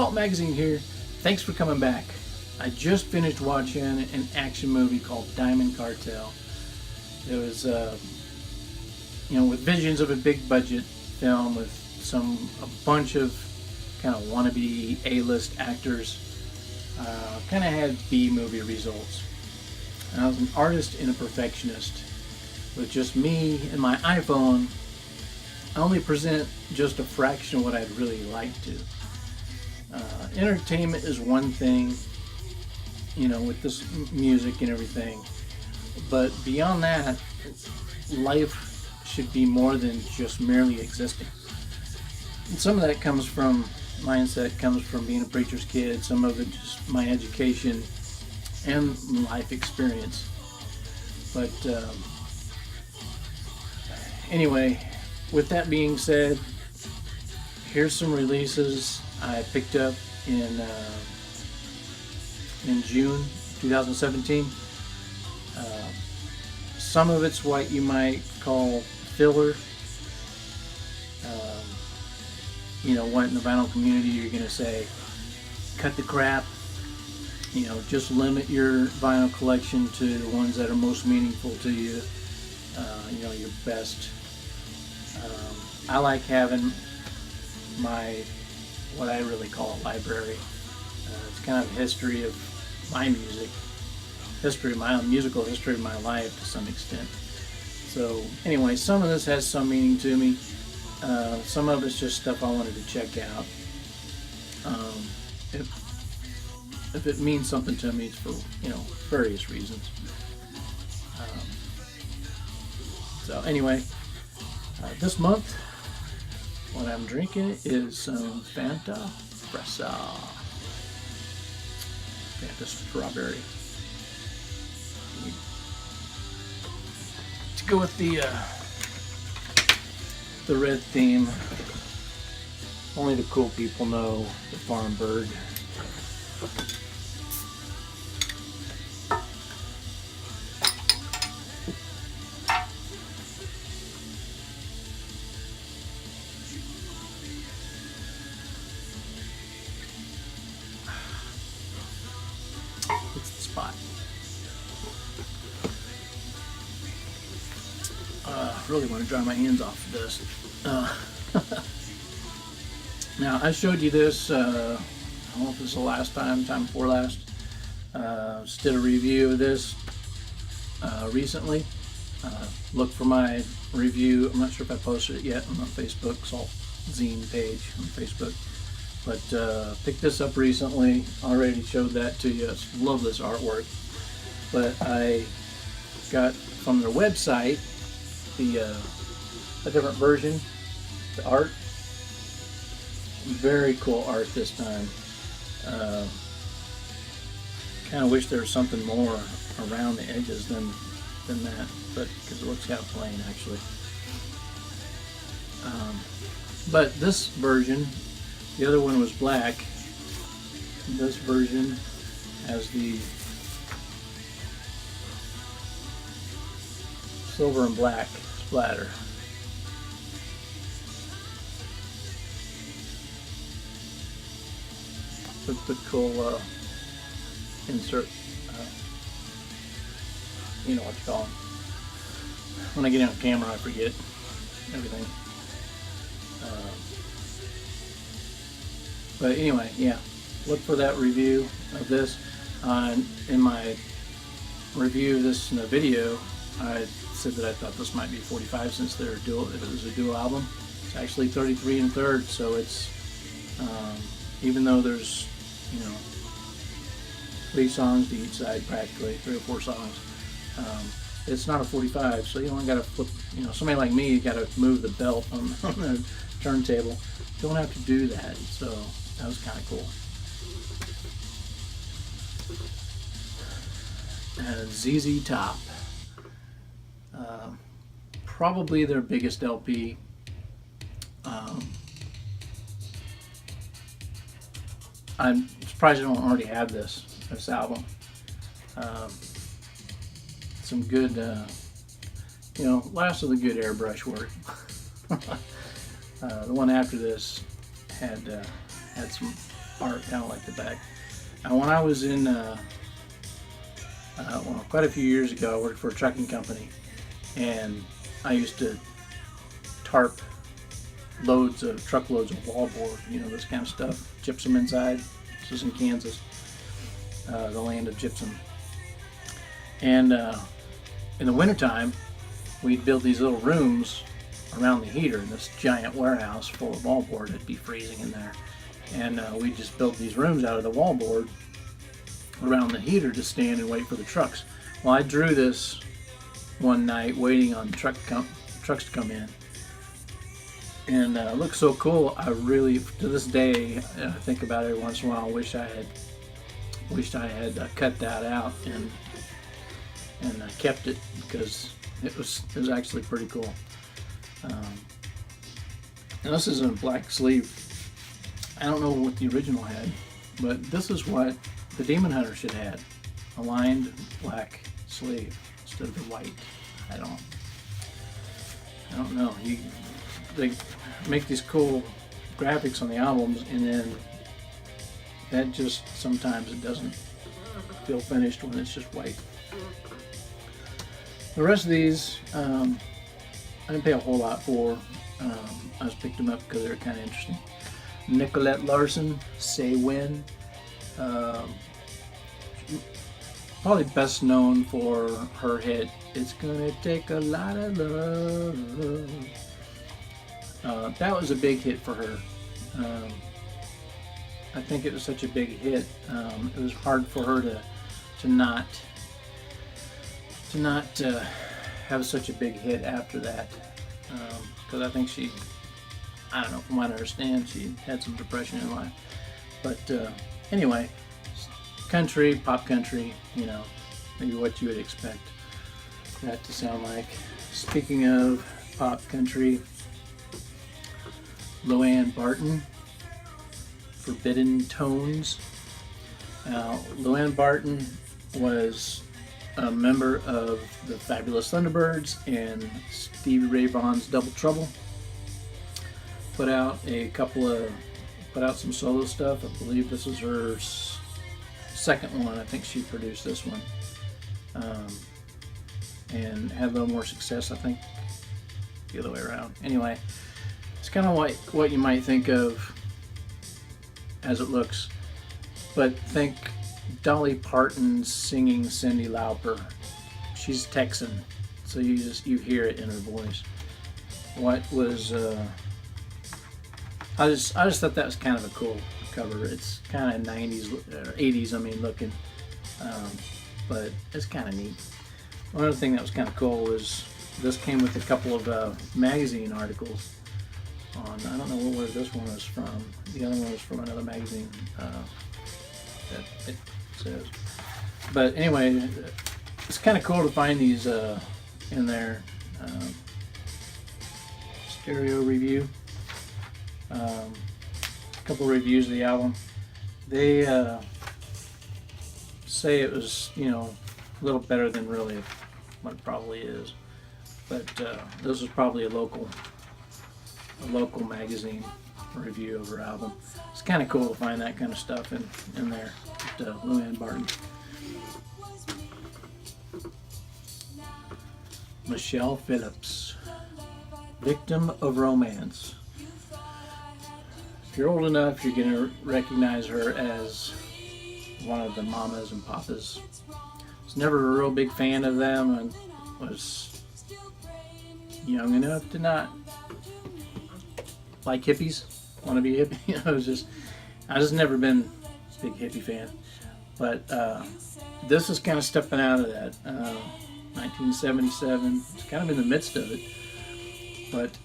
Salt Magazine here. Thanks for coming back. I just finished watching an action movie called Diamond Cartel. It was, with visions of a big budget film with a bunch of kind of wannabe A-list actors. Kind of had B-movie results. And I was an artist and a perfectionist. With just me and my iPhone, I only present just a fraction of what I'd really like to. Entertainment is one thing, with this music and everything. But beyond that, life should be more than just merely existing. And some of that comes from mindset, comes from being a preacher's kid, some of it just my education and life experience. But anyway, with that being said, here's some releases I picked up in June 2017. Some of it's what you might call filler. What in the vinyl community you're going to say, cut the crap. Just limit your vinyl collection to the ones that are most meaningful to you. Your best. I like having what I really call a library. It's kind of a history of my music, musical history of my life to some extent. So anyway, some of this has some meaning to me. Some of it's just stuff I wanted to check out. If it means something to me, it's for various reasons. So anyway, this month what I'm drinking is some Fanta Fresa. Fanta strawberry. To go with the red theme. Only the cool people know the farm bird. It's the spot. I really want to dry my hands off of this. Now, I showed you this, I don't know if this is the last time before last. Just did a review of this recently. Look for my review. I'm not sure if I posted it yet on the Facebook Salt Zine page on Facebook. But picked this up recently. Already showed that to you. Love this artwork. But I got from their website a different version, the art. Very cool art this time. Kind of wish there was something more around the edges than that, but because it looks kind of plain actually. But this version, the other one was black. This version has the silver and black splatter. The cool insert, you know what you call them. When I get on camera I forget everything. But anyway, yeah, look for that review of this. In my review of this in the video, I said that I thought this might be 45 since they're dual. If it was a dual album, it's actually 33 1/3. So it's even though there's 3 songs to each side, practically 3 or 4 songs. It's not a 45, so you only got to flip. Somebody like me, you got to move the belt on the turntable. Don't have to do that, so that was kind of cool. ZZ Top, probably their biggest LP. I'm surprised I don't already have this album. Some good, last of the good airbrush work. The one after this had some art, kind of like the back. And when I was in, quite a few years ago, I worked for a trucking company, and I used to tarp truckloads of wallboard, this kind of stuff, gypsum inside. This was in Kansas, the land of gypsum. And in the wintertime, we'd build these little rooms around the heater in this giant warehouse full of wallboard. It'd be freezing in there. And we just built these rooms out of the wallboard around the heater to stand and wait for the trucks. Well, I drew this one night waiting on trucks to come in. And it looks so cool. I really, to this day, I think about it every once in a while. I wish I had cut that out and kept it, because it was actually pretty cool. Now this is a black sleeve. I don't know what the original had, but this is what the Demon Hunter should have: a lined black sleeve instead of the white. I don't know. They make these cool graphics on the albums, and then that just, sometimes it doesn't feel finished when it's just white. The rest of these, I didn't pay a whole lot for. I just picked them up because they're kind of interesting. Nicolette Larson, Say When. Probably best known for her hit, It's Gonna Take a Lot of Love. That was a big hit for her. I think it was such a big hit. It was hard for her to not have such a big hit after that, because I think I don't know, from what I understand, she had some depression in life. But anyway, country, pop country, maybe what you would expect that to sound like. Speaking of pop country, Loanne Barton, Forbidden Tones. Now, Loanne Barton was a member of the Fabulous Thunderbirds and Stevie Ray Vaughan's Double Trouble. Put out some solo stuff. I believe this was her second one. I think she produced this one, and had a little more success, I think, the other way around. Anyway, it's kind of like what you might think of as it looks, but think Dolly Parton singing Cyndi Lauper. She's Texan, so you hear it in her voice. I just thought that was kind of a cool cover. It's kind of 90s or 80s, looking, but it's kind of neat. One other thing that was kind of cool was this came with a couple of magazine articles on, I don't know where this one was from. The other one was from another magazine that it says. But anyway, it's kind of cool to find these in there. Stereo review. A couple reviews of the album. They say it was, a little better than really what it probably is. But this was probably a local magazine review of her album. It's kind of cool to find that kind of stuff in there. Loanne Barton. Michelle Phillips, Victim of Romance. If you're old enough, you're going to recognize her as one of the mamas and papas. I was never a real big fan of them, and was young enough to not like hippies, want to be hippie. I just never been a big hippie fan. But this is kind of stepping out of that. 1977, it's kind of in the midst of it. But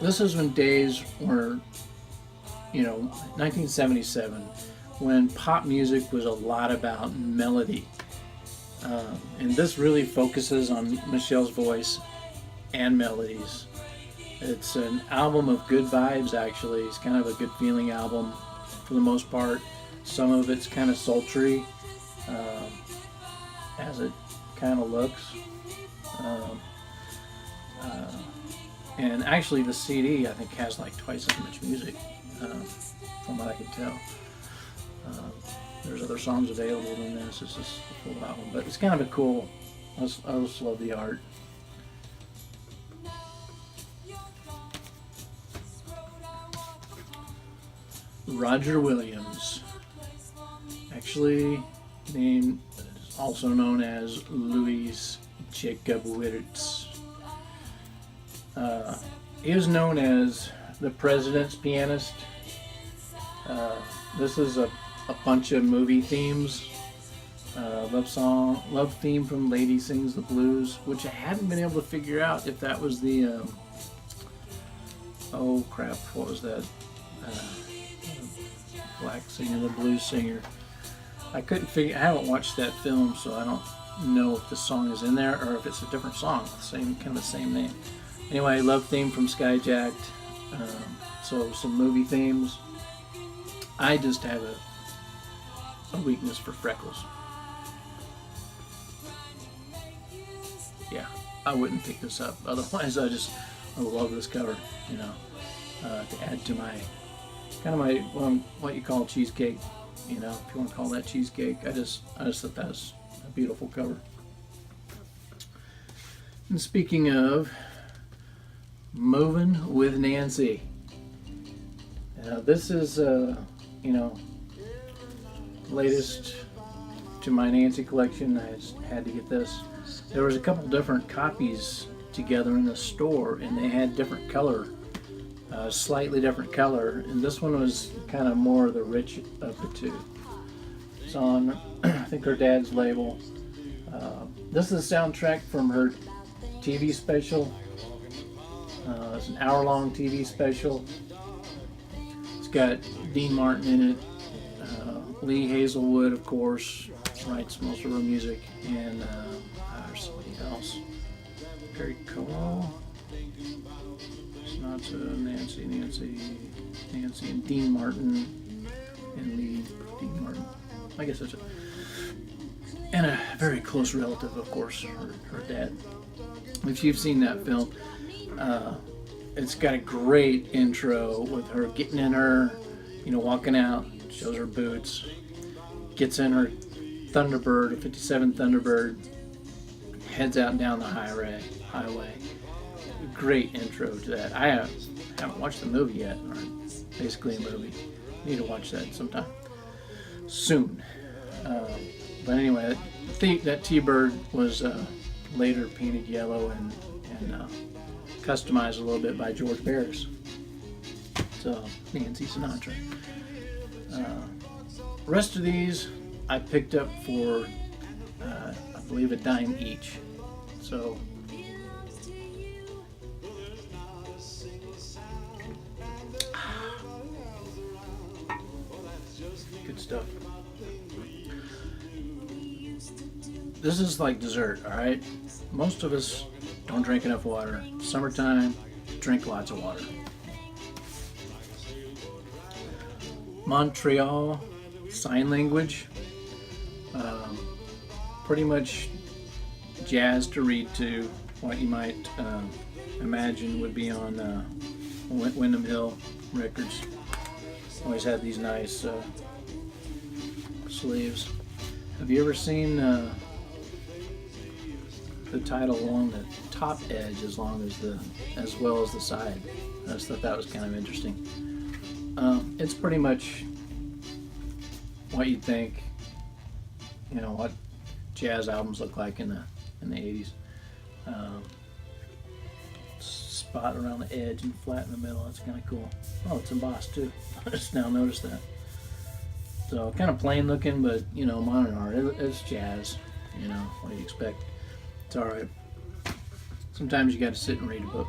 this is when days were, 1977, when pop music was a lot about melody. And this really focuses on Michelle's voice and melodies. It's an album of good vibes, actually. It's kind of a good feeling album for the most part. Some of it's kind of sultry, as it kind of looks. And actually the CD, I think, has like twice as much music from what I could tell. There's other songs available than this. This is the full album, but it's kind of a cool. I just love the art. Roger Williams, actually named, also known as Louis Jacobowitz. He is known as the President's Pianist. This is a bunch of movie themes. Love theme from Lady Sings the Blues, which I hadn't been able to figure out if that was the, oh crap, what was that? Black singer, the blues singer. I couldn't figure, I haven't watched that film, so I don't know if the song is in there or if it's a different song, kind of the same name. Anyway, love theme from Skyjacked. So some movie themes. I just have a weakness for freckles. Yeah, I wouldn't pick this up. Otherwise, I love this cover, you know, to add to my, kind of my, what you call cheesecake, you know, if you want to call that cheesecake. I just thought that was a beautiful cover. And speaking of Movin' with Nancy, this is, you know, latest to my Nancy collection. I just had to get this. There was a couple different copies together in the store, and they had different color, slightly different color, and this one was kind of more the rich of the two. It's on, I think, her dad's label. This is a soundtrack from her TV special. It's an hour-long TV special. It's got Dean Martin in it. Lee Hazelwood, of course, writes most of her music, and there's somebody else. Gary Cole, Sinatra, Nancy, and Dean Martin, and Dean Martin. I guess that's it. And a very close relative, of course, her dad. If you've seen that film, it's got a great intro with her getting in her, you know, walking out, shows her boots, gets in her Thunderbird, a 57 Thunderbird, heads out and down the highway. Great intro to that. I haven't watched the movie yet, or basically a movie. Need to watch that sometime soon. But anyway, that T-Bird was later painted yellow and customized a little bit by George Barris. So Nancy Sinatra. Rest of these I picked up for I believe a dime each. So good stuff. This is like dessert, alright? Most of us don't drink enough water. Summertime, drink lots of water. Montreal Sign Language. Pretty much jazz to read to, what you might imagine would be on Windham Hill Records. Always had these nice sleeves. Have you ever seen the title along the top edge as well as the side? I just thought that was kind of interesting. It's pretty much what you'd think, you know, what jazz albums look like in the 80s. Spot around the edge and flat in the middle. That's kind of cool. Oh, it's embossed too. I just now noticed that. So kind of plain looking, but you know, modern art. It's jazz. You know, what do you expect? It's all right. Sometimes you got to sit and read a book,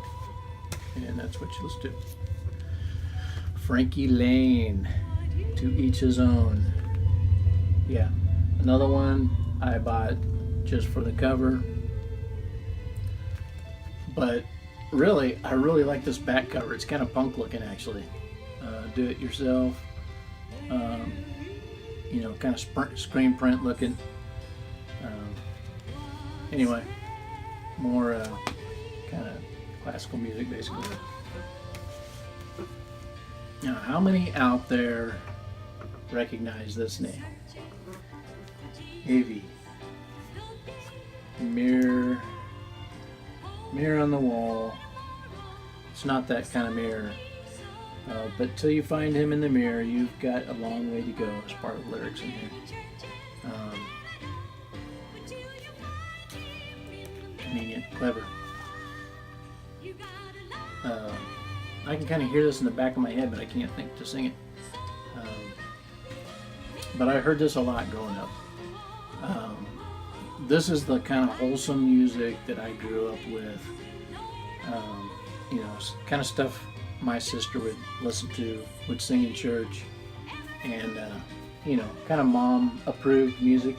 and that's what you listen to. Frankie Lane, To Each His Own. Yeah, another one I bought just for the cover. But really, I really like this back cover. It's kind of punk looking, actually. Do it yourself. You know, kind of screen print looking. Anyway, more kind of classical music, basically. Now, how many out there recognize this name? Evie. Mirror on the wall. It's not that kind of mirror. But till you find him in the mirror, you've got a long way to go as part of the lyrics in here. Convenient, clever. I can kind of hear this in the back of my head, but I can't think to sing it. But I heard this a lot growing up. This is the kind of wholesome music that I grew up with. You know, kind of stuff my sister would listen to, would sing in church, and you know, kind of mom approved music.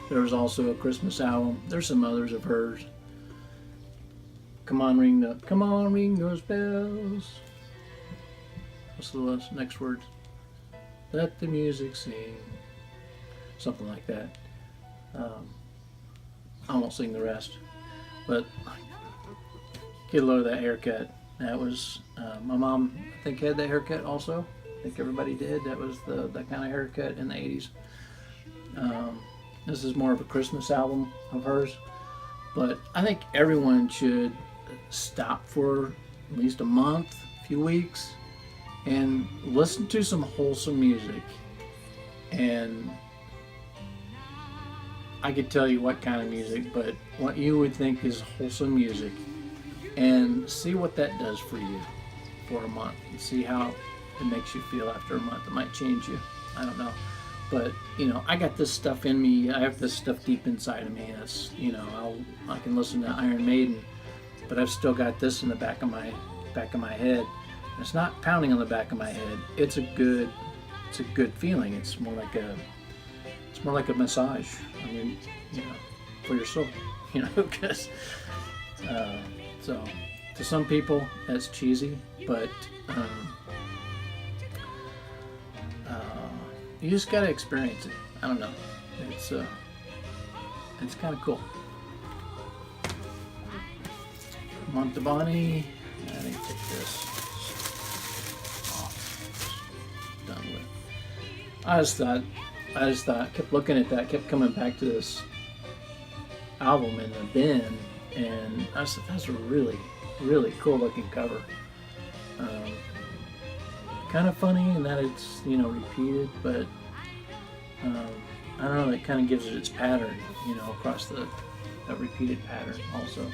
There was also a Christmas album. There's some others of hers. Come on, ring those bells. What's the next words? Let the music sing. Something like that. I won't sing the rest. But get a load of that haircut. That was my mom, I think, had that haircut also. I think everybody did. That was that kind of haircut in the 80s. This is more of a Christmas album of hers, but I think everyone should stop for at least a month, a few weeks, and listen to some wholesome music. And I could tell you what kind of music, but what you would think is wholesome music, and see what that does for you for a month, and see how it makes you feel after a month. It might change you. I don't know. But, you know, I got this stuff in me. I have this stuff deep inside of me. That's, you know, I can listen to Iron Maiden, but I've still got this in the back of my head. It's not pounding on the back of my head. It's a good feeling. It's more like a massage. I mean, you know, for your soul. You know, because so to some people that's cheesy, but you just gotta experience it. I don't know. It's kind of cool. Montavani. I need to take this off. Done with. I just thought, kept looking at that, kept coming back to this album in the bin, and I just thought that's a really, really cool looking cover. Kind of funny in that it's, you know, repeated, but I don't know, that kind of gives it its pattern, you know, across that repeated pattern also.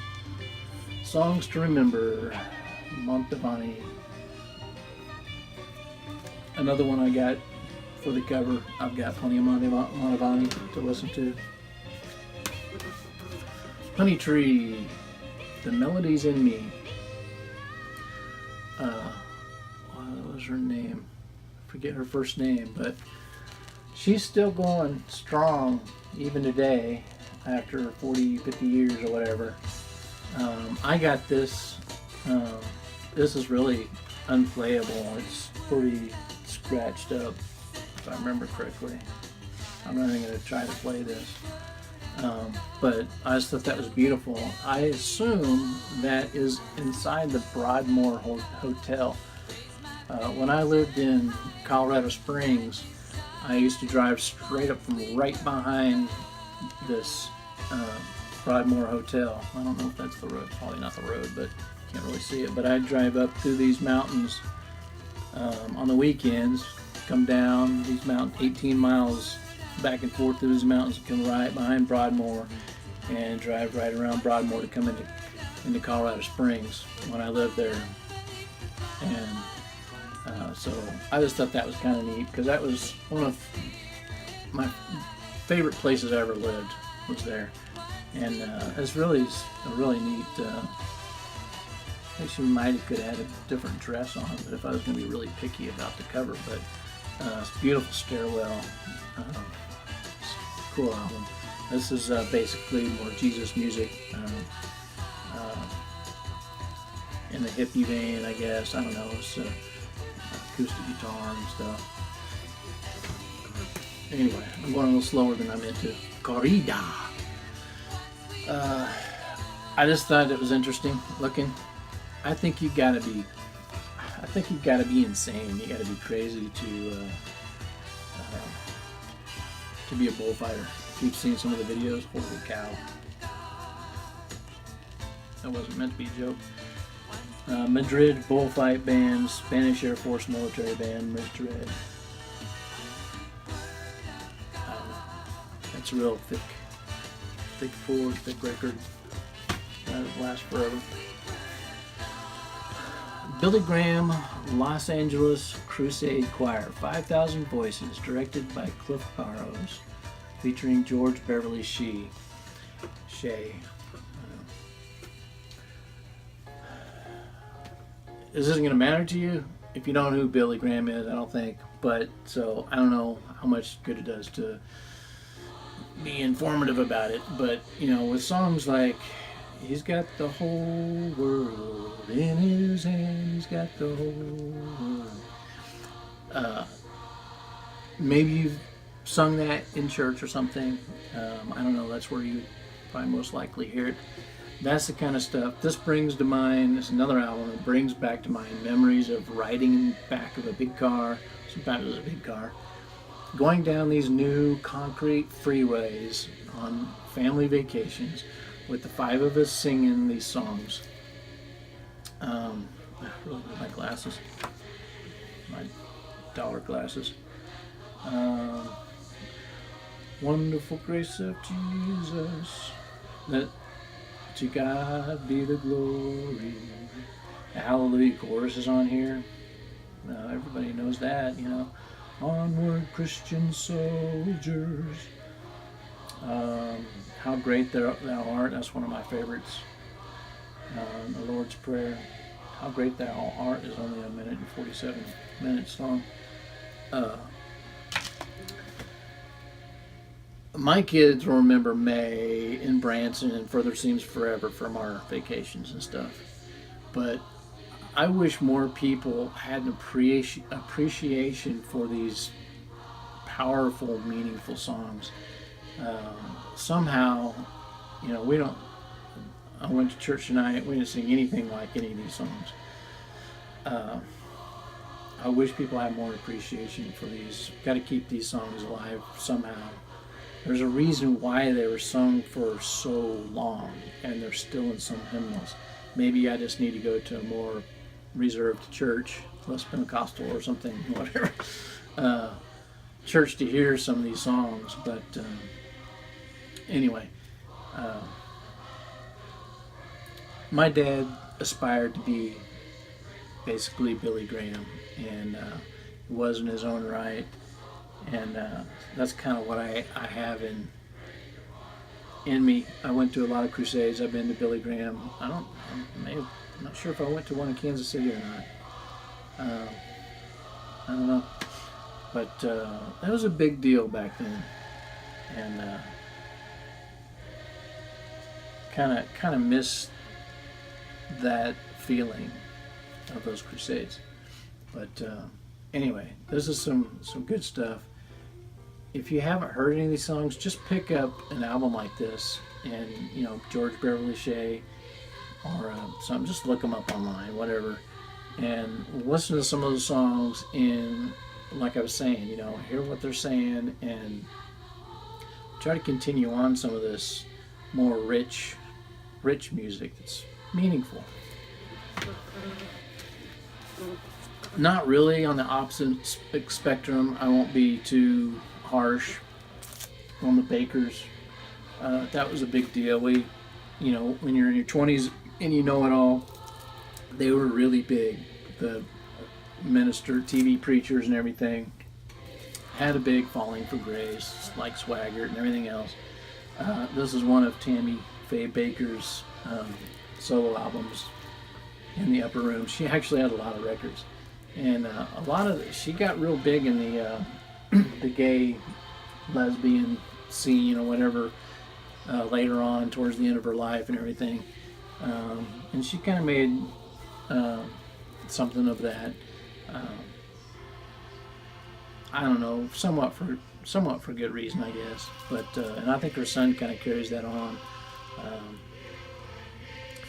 Songs to Remember, Montavani. Another one I got for the cover. I've got plenty of Montavani to listen to. Honeytree, The Melodies in Me. What was her name? I forget her first name, but she's still going strong even today after 40, 50 years or whatever. I got this. This is really unplayable. It's pretty scratched up, if I remember correctly. I'm not even going to try to play this. But I just thought that was beautiful. I assume that is inside the Broadmoor Hotel. When I lived in Colorado Springs, I used to drive straight up from right behind this Broadmoor Hotel. I don't know if that's the road, probably not the road, but can't really see it. But I'd drive up through these mountains on the weekends, come down these mountains, 18 miles back and forth through these mountains, come right behind Broadmoor, and drive right around Broadmoor to come into Colorado Springs when I lived there. And so I just thought that was kind of neat, because that was one of my favorite places I ever lived, was there. And it's really a really neat. I guess you might could have had a different dress on, but if I was going to be really picky about the cover, but it's a beautiful stairwell. It's a cool album. This is basically more Jesus music, in the hippie vein, I guess. I don't know. It's acoustic guitar and stuff. Anyway, I'm going a little slower than I meant to. Corrida. I just thought it was interesting looking. I think you gotta be insane. You gotta be crazy to be a bullfighter. If you've seen some of the videos, holy cow. That wasn't meant to be a joke. Madrid bullfight band, Spanish Air Force military band, Madrid. That's a real thick record. That'll last forever. Billy Graham, Los Angeles Crusade Choir, 5,000 Voices, directed by Cliff Barrows, featuring George Beverly Shea. This isn't going to matter to you if you don't know who Billy Graham is, I don't think. But so I don't know how much good it does to be informative about it. But you know, with songs like "He's got the whole world in his hand," he's got the whole world. Maybe you've sung that in church or something. I don't know. That's where you probably most likely hear it. That's the kind of stuff this brings to mind. It's another album that brings back to mind memories of riding in the back of a big car. Sometimes it was a big car. Going down these new concrete freeways on family vacations with the five of us singing these songs. I really need my glasses. My dollar glasses. Wonderful grace of Jesus. To God be the glory. The Hallelujah chorus is on here. Everybody knows that, you know. Onward, Christian soldiers. How great thou art. That's one of my favorites. The Lord's Prayer. How great thou art is only 1 minute and 47 minutes long. My kids will remember May and Branson and Further Seems Forever from our vacations and stuff. But I wish more people had an appreciation for these powerful, meaningful songs. Somehow, you know, I went to church tonight, we didn't sing anything like any of these songs. I wish people had more appreciation for these. Got to keep these songs alive somehow. There's a reason why they were sung for so long, and they're still in some hymnals. Maybe I just need to go to a more reserved church, less Pentecostal or something, whatever, church to hear some of these songs. But anyway, my dad aspired to be basically Billy Graham, and he was in his own right. And that's kind of what I have in me. I went to a lot of crusades. I've been to Billy Graham. I'm not sure if I went to one in Kansas City or not. I don't know. But that was a big deal back then. And kind of miss that feeling of those crusades. But anyway, this is some good stuff. If you haven't heard any of these songs, just pick up an album like this, and you know, George Beverly Shea or something. Just look them up online, whatever, and listen to some of those songs. And like I was saying, you know, hear what they're saying, and try to continue on some of this more rich music that's meaningful. Not really on the opposite spectrum. I won't be too harsh on the Bakkers. That was a big deal. We, you know, when you're in your 20s and you know it all, they were really big. The minister, TV preachers and everything had a big following for grace, like Swaggart and everything else. This is one of Tammy Faye Bakker's solo albums in the upper room. She actually had a lot of records. And she got real big in the the gay, lesbian scene or whatever later on towards the end of her life and everything. And she kind of made something of that. I don't know, somewhat for good reason, I guess. But and I think her son kind of carries that on.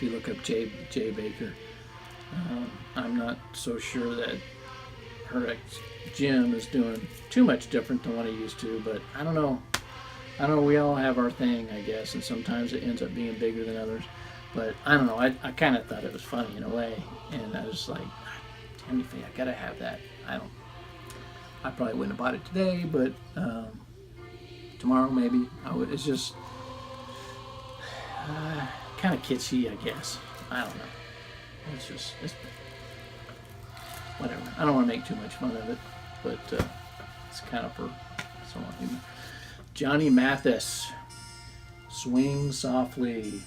if you look up Jay Bakker. I'm not so sure that her ex Jim is doing too much different than what he used to, but I don't know. We all have our thing, I guess, and sometimes it ends up being bigger than others. But I don't know. I kind of thought it was funny in a way, and I was like, damn, I gotta have that. I probably wouldn't have bought it today, but tomorrow maybe I would. It's just kind of kitschy, I guess. I don't know. It's whatever. I don't want to make too much fun of it, but it's kind of for someone who. Johnny Mathis, Swing Softly.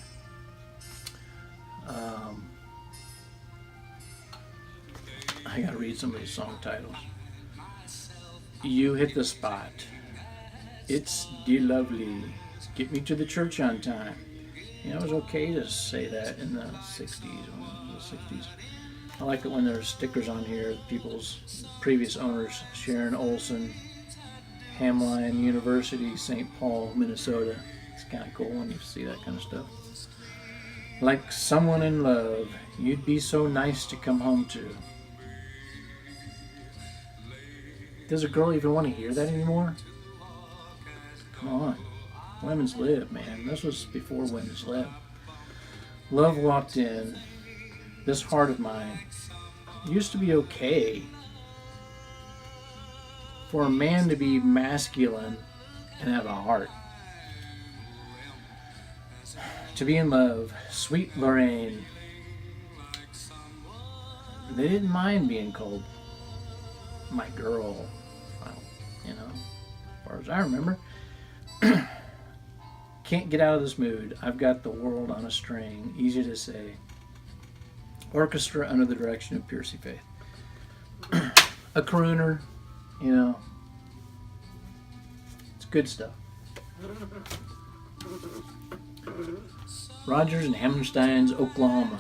I gotta read some of these song titles. You Hit the Spot. It's De Lovely. Get Me to the Church on Time. You know, it was okay to say that in the 60s. I like it when there's stickers on here, people's previous owners, Sharon Olson, Hamline University, St. Paul, Minnesota. It's kind of cool when you see that kind of stuff. Like Someone in Love, You'd Be So Nice to Come Home To. Does a girl even want to hear that anymore? Come on. Women's Lib, man. This was before Women's Lib. Love Walked In. This Heart of Mine. Used to be okay for a man to be masculine and have a heart. To Be in Love. Sweet Lorraine. They didn't mind being called my girl. Well, you know, as far as I remember. Can't Get Out of This Mood. I've Got the World on a String. Easy to say. Orchestra Under the Direction of Piercy Faith. A crooner, you know. It's good stuff. Rodgers and Hammerstein's Oklahoma.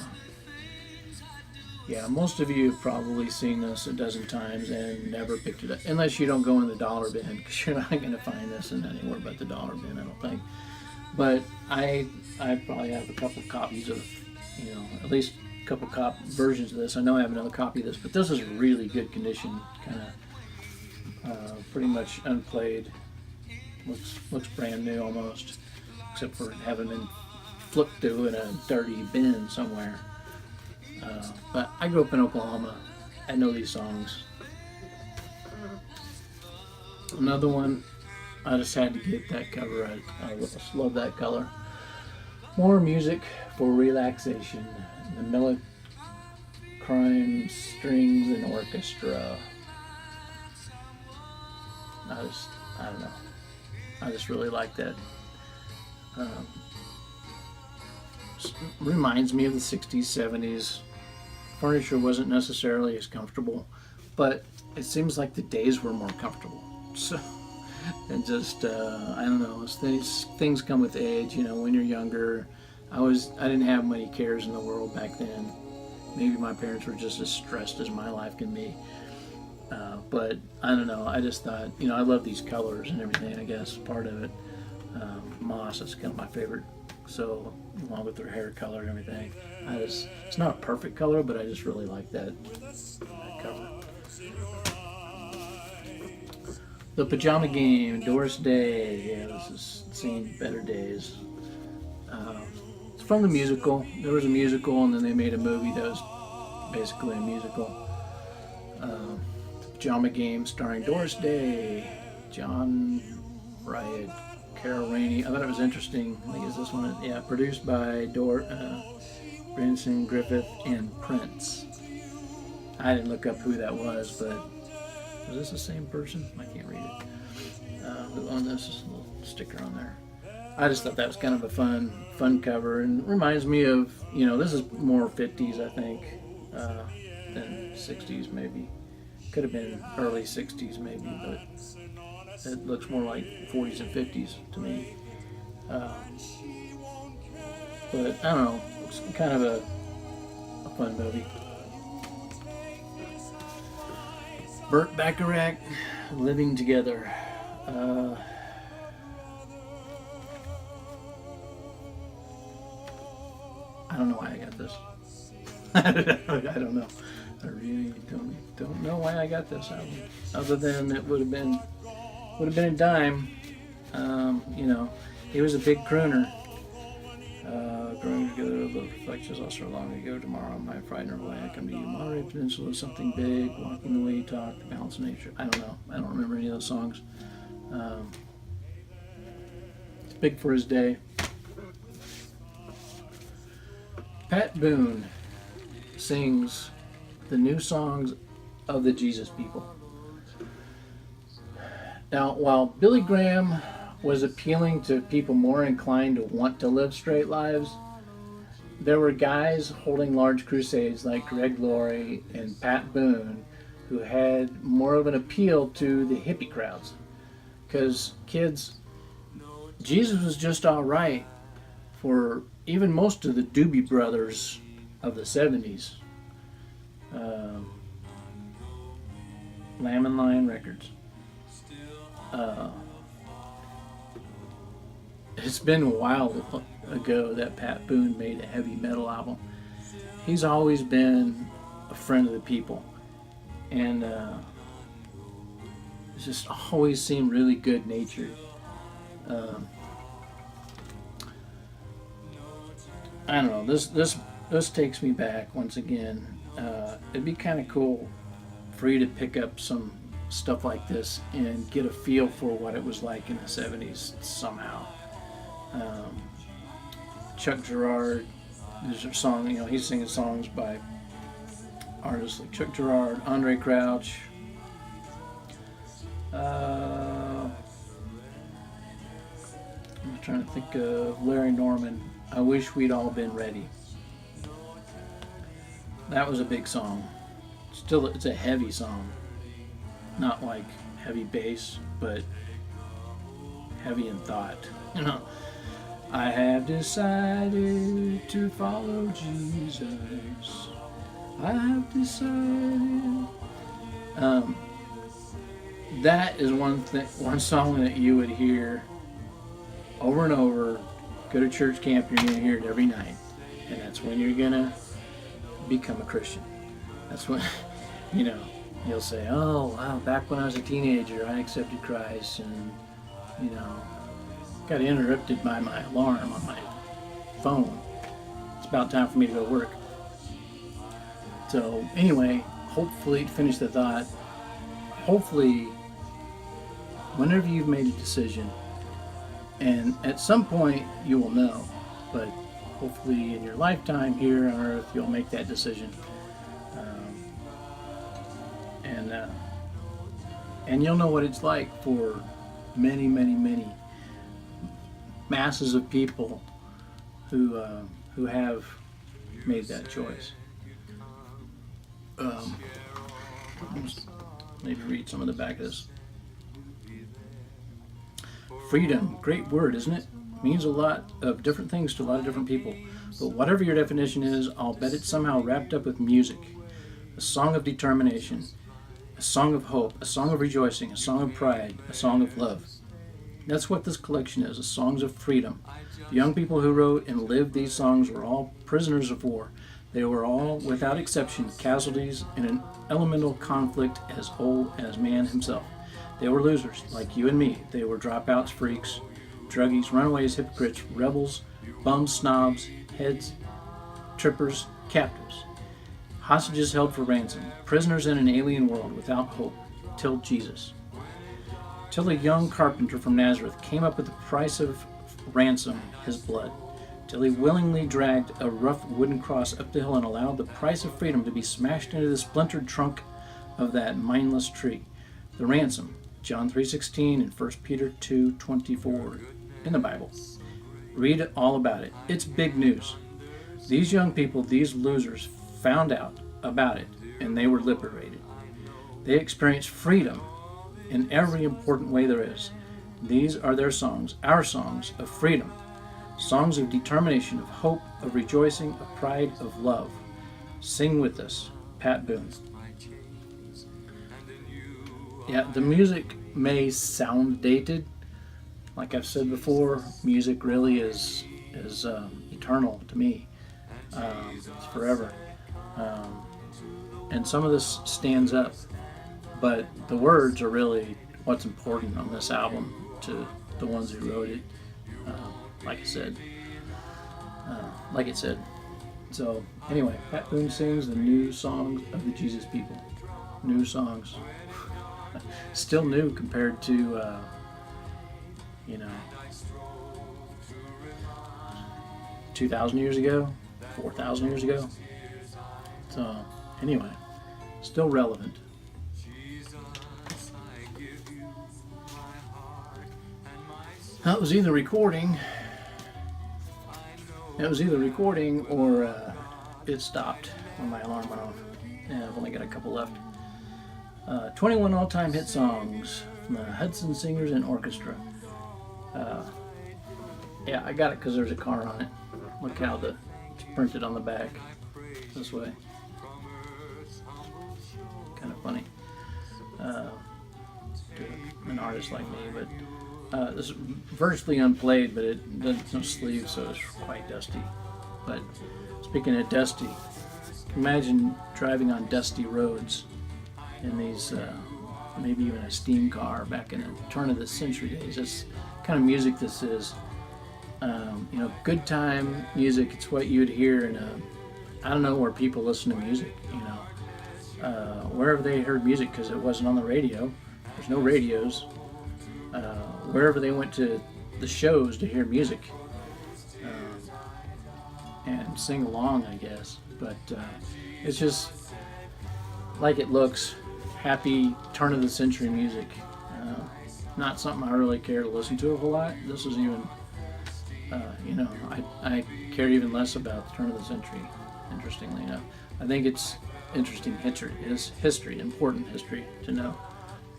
Yeah, most of you have probably seen this a dozen times and never picked it up. Unless you don't go in the dollar bin, because you're not going to find this in anywhere but the dollar bin, I don't think. But I probably have a couple copies of, you know, at least a couple versions of this. I know I have another copy of this, but this is really good condition, kind of pretty much unplayed. Looks brand new almost, except for having been flipped through in a dirty bin somewhere. But I grew up in Oklahoma. I know these songs. Another one, I just had to get that cover. I just love that color. More Music for Relaxation. The Melodies Crime Strings and Orchestra. I don't know. I just really like that. Reminds me of the 60s, 70s. Furniture wasn't necessarily as comfortable, but it seems like the days were more comfortable. So, and just, I don't know, things come with age, you know, when you're younger. I didn't have many cares in the world back then. Maybe my parents were just as stressed as my life can be. But I don't know, I just thought, you know, I love these colors and everything, I guess, part of it. Moss is kind of my favorite. So, along with their hair color and everything, it's not a perfect color, but I just really like that cover. The Pajama Game, Doris Day. Yeah, this is Seen Better Days. It's from the musical. There was a musical, and then they made a movie that was basically a musical. The Pajama Game, starring Doris Day, John Riot, Carol Rainey. I thought it was interesting. I think it's this one. Yeah, produced by Branson Griffith and Prince. I didn't look up who that was, but was this the same person? I can't read it. Who owned this? A little sticker on there. I just thought that was kind of a fun cover, and reminds me of, you know, this is more 50s, I think, than 60s maybe. Could have been early 60s maybe, but it looks more like 40s and 50s to me. But I don't know, it's kind of a fun movie. Burt Bacharach, Living Together. I don't know why I got this. I don't know. I really don't know why I got this album. Other than it would have been a dime. You know, he was a big crooner. Growing together, the reflections lost so long ago. Tomorrow, my frightened away. I come to you. Monterey Peninsula, something big. Walking the way you talk. The balance of nature. I don't know. I don't remember any of those songs. It's big for his day. Pat Boone sings the new songs of the Jesus People. Now, while Billy Graham was appealing to people more inclined to want to live straight lives, there were guys holding large crusades like Greg Laurie and Pat Boone who had more of an appeal to the hippie crowds. Because, kids, Jesus was just all right for even most of the Doobie Brothers of the 70s. Lamb and Lion Records. It's been a while ago that Pat Boone made a heavy metal album. He's always been a friend of the people, and just always seemed really good natured. I don't know. This takes me back once again. It'd be kind of cool for you to pick up some stuff like this and get a feel for what it was like in the 70s somehow. Chuck Girard, there's a song, you know, he's singing songs by artists like Chuck Girard, Andre Crouch, I'm trying to think of Larry Norman. I Wish We'd All Been Ready. That was a big song. Still, it's a heavy song. Not like heavy bass, but heavy in thought. You know, I have decided to follow Jesus. I have decided. That is one song that you would hear over and over. Go to church camp, you're going to hear it every night. And that's when you're going to become a Christian. That's when, you know, you'll say, oh, wow, back when I was a teenager, I accepted Christ, and, you know, got interrupted by my alarm on my phone. It's about time for me to go to work. So, anyway, hopefully, to finish the thought, hopefully, whenever you've made a decision, and at some point you will know, but hopefully in your lifetime here on earth you'll make that decision, and you'll know what it's like for many masses of people who have made that choice. Need to read some of the back of this. Freedom, great word, isn't it? Means a lot of different things to a lot of different people. But whatever your definition is, I'll bet it's somehow wrapped up with music. A song of determination, a song of hope, a song of rejoicing, a song of pride, a song of love. That's what this collection is, a songs of freedom. The young people who wrote and lived these songs were all prisoners of war. They were all, without exception, casualties in an elemental conflict as old as man himself. They were losers, like you and me. They were dropouts, freaks, druggies, runaways, hypocrites, rebels, bums, snobs, heads, trippers, captives, hostages held for ransom, prisoners in an alien world without hope, till Jesus. Till a young carpenter from Nazareth came up with the price of ransom, his blood, till he willingly dragged a rough wooden cross up the hill and allowed the price of freedom to be smashed into the splintered trunk of that mindless tree. The ransom, John 3:16 and 1 Peter 2:24 in the Bible. Read all about it. It's big news. These young people, these losers, found out about it, and they were liberated. They experienced freedom in every important way there is. These are their songs, our songs of freedom. Songs of determination, of hope, of rejoicing, of pride, of love. Sing with us, Pat Boone. Yeah, the music may sound dated. Like I've said before, music really is eternal to me. It's forever. And some of this stands up, but the words are really what's important on this album to the ones who wrote it. Like I said. So anyway, Pat Boone sings the new songs of the Jesus people. New songs. Still new compared to, 2,000 years ago, 4,000 years ago. So anyway, still relevant. That was either recording. It was either recording or it stopped when my alarm went off. And I've only got a couple left. 21 all-time hit songs from the Hudson Singers and Orchestra. Yeah, I got it because there's a car on it. Look how it's printed on the back. This way. Kind of funny. To an artist like me, but this is virtually unplayed, but it doesn't no sleeve, so it's quite dusty. But speaking of dusty, imagine driving on dusty roads in these, maybe even a steam car back in the turn of the century days. That's the kind of music this is. Good time music. It's what you'd hear in I don't know where people listen to music, wherever they heard music, because it wasn't on the radio. There's no radios. Wherever they went to the shows to hear music and sing along, I guess. But it's just like it looks. Happy turn of the century music. Not something I really care to listen to a whole lot. This is even, I care even less about the turn of the century, interestingly enough. I think it's interesting history. It's history, important history to know.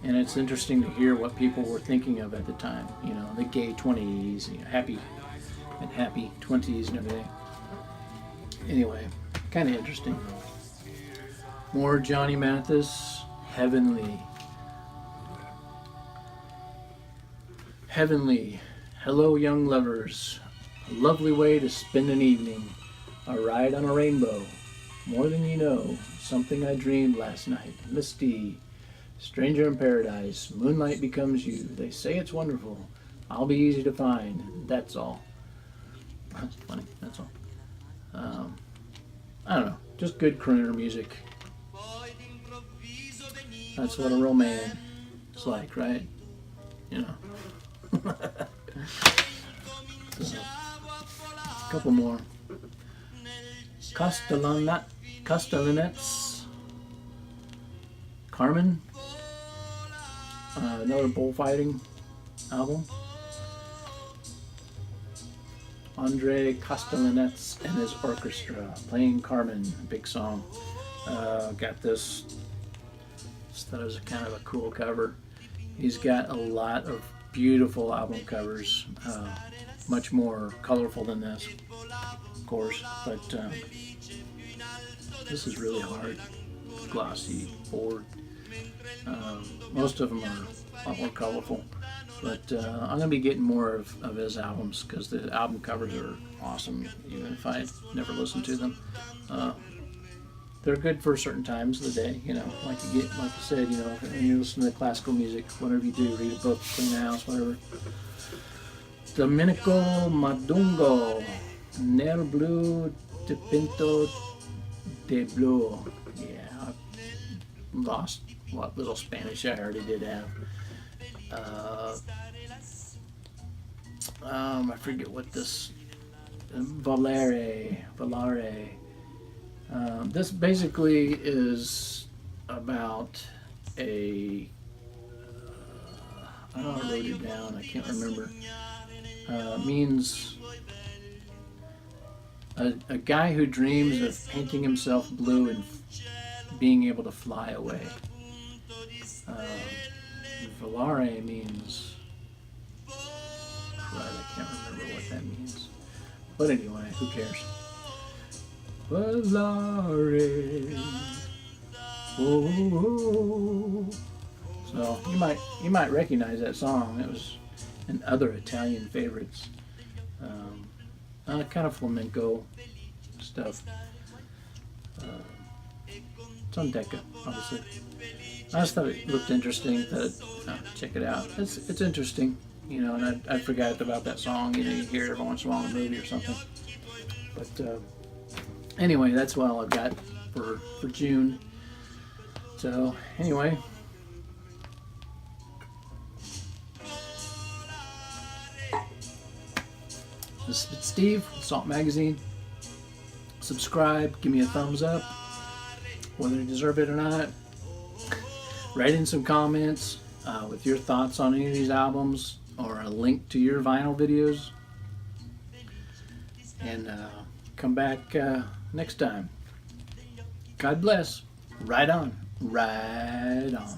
And it's interesting to hear what people were thinking of at the time. The gay 20s, happy 20s and everything. Anyway, kind of interesting. More Johnny Mathis, Heavenly. Heavenly. Hello, young lovers. A lovely way to spend an evening. A ride on a rainbow. More than you know. Something I dreamed last night. Misty. Stranger in paradise. Moonlight becomes you. They say it's wonderful. I'll be easy to find. That's all. That's funny. That's all. I don't know. Just good crooner music. That's what a real man is like, right? So, a couple more. Castellanets. Carmen. Another bullfighting album. Andre Castellanets and his orchestra playing Carmen, big song. Got this. Just thought it was kind of a cool cover. He's got a lot of beautiful album covers, much more colorful than this, of course, but this is really hard, glossy, board. Most of them are a lot more colorful, but I'm going to be getting more of his albums because the album covers are awesome, even if I never listened to them. They're good for certain times of the day, like you said, when you listen to classical music, whatever you do, read a book, clean the house, whatever. Domenico Madungo, Nel Blue de Pinto de Blue. Yeah, I lost what little Spanish I already did have. I forget what this, Volare. This basically is about I wrote it down, I can't remember. Means a guy who dreams of painting himself blue and being able to fly away. Volare means, I can't remember what that means. But anyway, who cares? Volare. Oh. So you might recognize that song. It was in other Italian favorites. Kind of flamenco stuff. It's on Decca, obviously. I just thought it looked interesting. Check it out. It's interesting, you know. And I forgot about that song. You know, you hear it every once in a while in a movie or something. But anyway, that's all I've got for June. So anyway. This is Steve, Salt Magazine. Subscribe, give me a thumbs up, whether you deserve it or not. Write in some comments with your thoughts on any of these albums or a link to your vinyl videos. And come back next time. God bless. Right on. Right on.